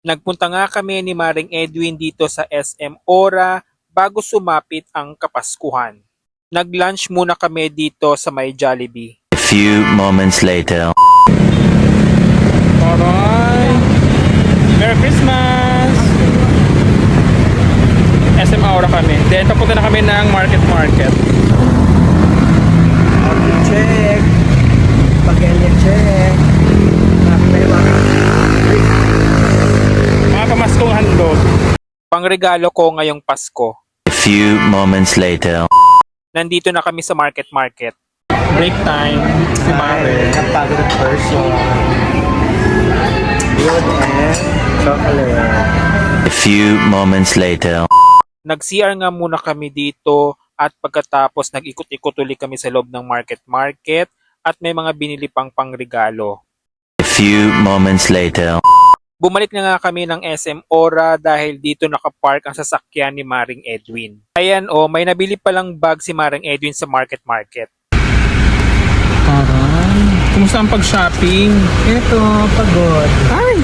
Nagpunta nga kami ni Maring Edwin dito sa SM Ora bago sumapit ang Kapaskuhan. Nag-lunch muna kami dito sa may Jollibee. A few moments later. Alright! Merry Christmas! SM Aura kami. Then papunta na kami ng Market. Auto check. Pag-alien check. Mga pamaskong handog. Pangregalo ko ngayong Pasko. A few moments later. Nandito na kami sa Market. Break time. Si Mare. Napagod ang person. Good and chocolate. A few moments later. Nag-CR nga muna kami dito at pagkatapos nag-ikot-ikot ulit kami sa loob ng Market at may mga binili pang pangregalo. A few moments later. Bumalik na nga kami ng SM Ora dahil dito nakapark ang sasakyan ni Maring Edwin. Ayan may nabili palang bag si Maring Edwin sa Market. Aray, kumusta ang pag-shopping? Ito, pagod. Ay,